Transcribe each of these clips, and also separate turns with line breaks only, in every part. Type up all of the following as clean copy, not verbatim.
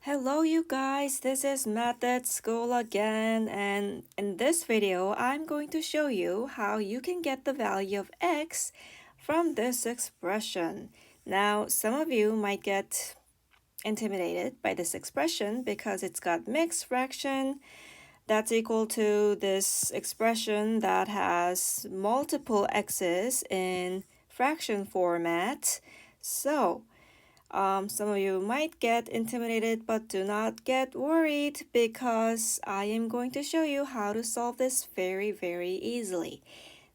Hello you guys, this is MATHit School again, and in this video I'm going to show you how you can get the value of x from this expression. Now some of you might get intimidated by this expression because it's got mixed fraction that's equal to this expression that has multiple x's in fraction format. Some of you might get intimidated, but do not get worried because I am going to show you how to solve this very easily.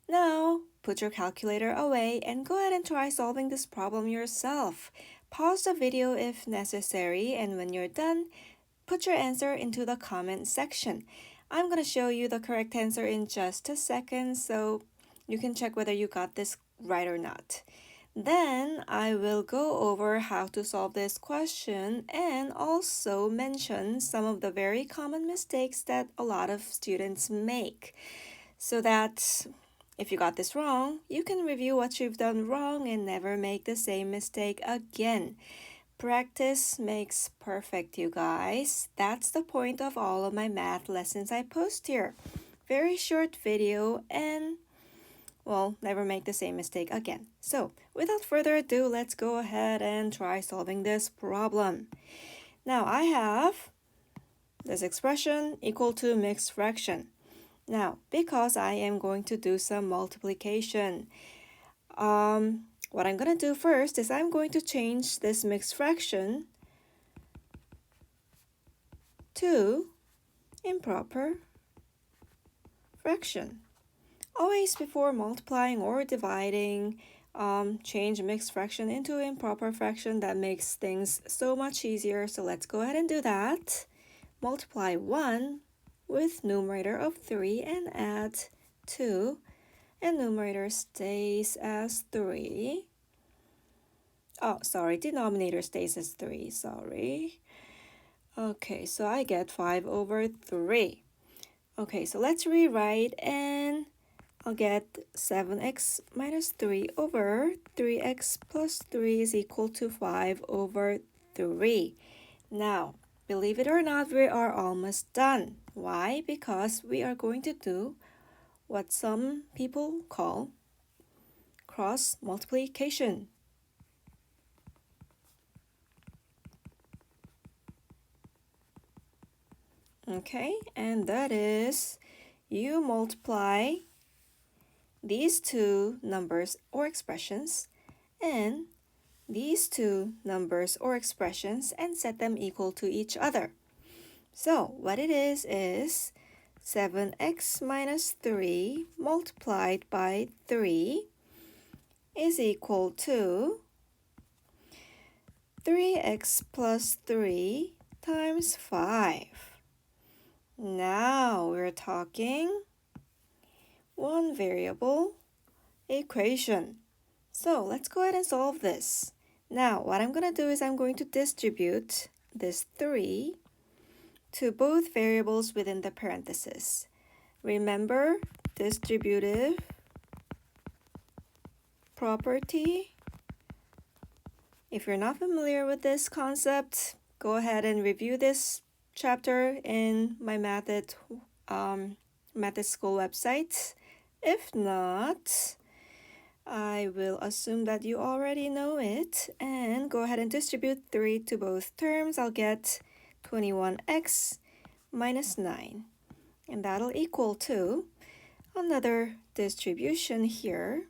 Now, put your calculator away and go ahead and try solving this problem yourself. Pause the video if necessary, and when you're done, put your answer into the comment section. I'm going to show you the correct answer in just a second, so you can check whether you got this right or not. Then I will go over how to solve this question and also mention some of the very common mistakes that a lot of students make, so that if you got this wrong, you can review what you've done wrong and never make the same mistake again. Practice makes perfect, you guys. That's the point of all of my math lessons I post here. Very short video and never make the same mistake again. So, without further ado, let's go ahead and try solving this problem. Now, I have this expression equal to mixed fraction. Now, because I am going to do some multiplication, what I'm going to do first is I'm going to change this mixed fraction to improper fraction. Always before multiplying or dividing, change mixed fraction into improper fraction. That makes things so much easier. So let's go ahead and do that. Multiply 1 with numerator of 3 and add 2. And numerator stays as 3. Oh, sorry, denominator stays as 3, sorry. Okay, so I get 5 over 3. Okay, so let's rewrite and I'll get 7x minus 3 over 3x plus 3 is equal to 5 over 3. Now, believe it or not, we are almost done. Why? Because we are going to do what some people call cross multiplication. Okay, and that is you multiply these two numbers or expressions and these two numbers or expressions and set them equal to each other. So what it is 7x minus 3 multiplied by 3 is equal to 3x plus 3 times 5. Now we're talking one variable equation. So let's go ahead and solve this. Now what I'm going to do is I'm going to distribute this 3 to both variables within the parentheses. Remember distributive property. If you're not familiar with this concept, go ahead and review this chapter in my MATHit School website. If not, I will assume that you already know it and go ahead and distribute 3 to both terms. I'll get 21x minus 9, and that'll equal to another distribution here,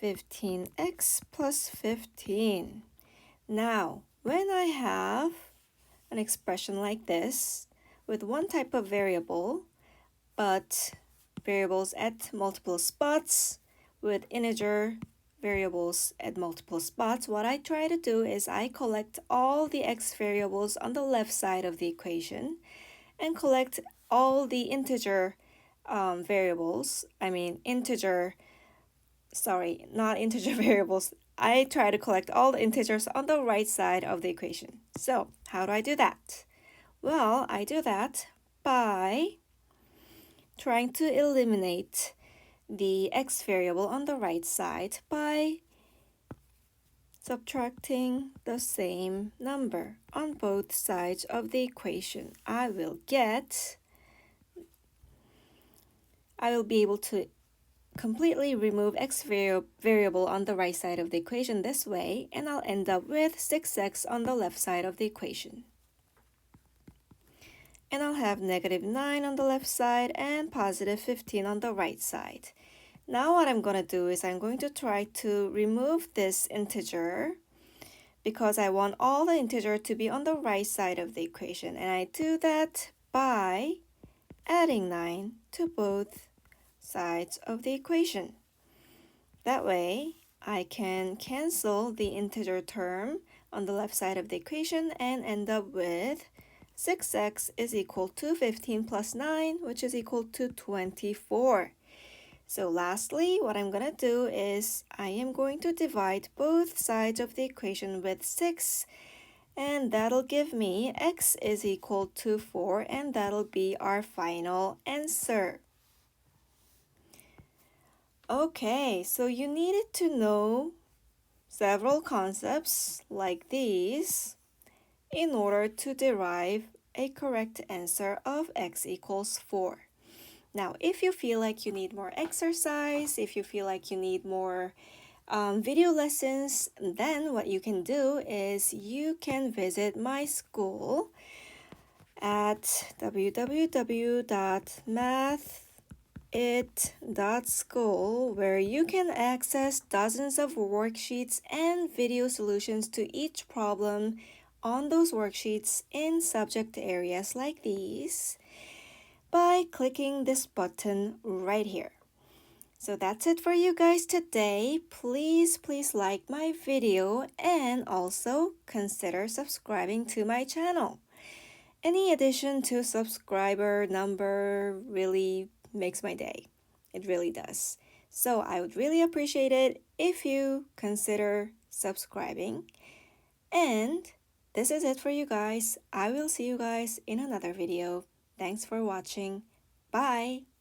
15x plus 15. Now, when I have an expression like this with one type of variable, but variables at multiple spots with integer variables at multiple spots, what I try to do is I collect all the x variables on the left side of the equation and collect all the integer variables. Not integer variables. I try to collect all the integers on the right side of the equation. So how do I do that? Well, I do that by trying to eliminate the x variable on the right side by Subtracting the same number on both sides of the equation, I will be able to completely remove x variable on the right side of the equation this way, and I'll end up with 6x on the left side of the equation. And I'll have negative 9 on the left side and positive 15 on the right side. Now what I'm going to do is I'm going to try to remove this integer because I want all the integer to be on the right side of the equation. And I do that by adding 9 to both sides of the equation. That way, I can cancel the integer term on the left side of the equation and end up with 6x is equal to 15 plus 9, which is equal to 24. So lastly, what I'm going to do is I am going to divide both sides of the equation with 6, and that'll give me x is equal to 4, and that'll be our final answer. Okay, so you needed to know several concepts like these in order to derive a correct answer of x equals 4. Now, if you feel like you need more exercise, if you feel like you need more video lessons, then what you can do is you can visit my school at www.mathit.school, where you can access dozens of worksheets and video solutions to each problem on those worksheets in subject areas like these by clicking this button right here. So that's it for you guys today. Please like my video and also consider subscribing to my channel. Any addition to subscriber number really makes my day. It really does. So I would really appreciate it if you consider subscribing. And this is it for you guys. I will see you guys in another video. Thanks for watching. Bye!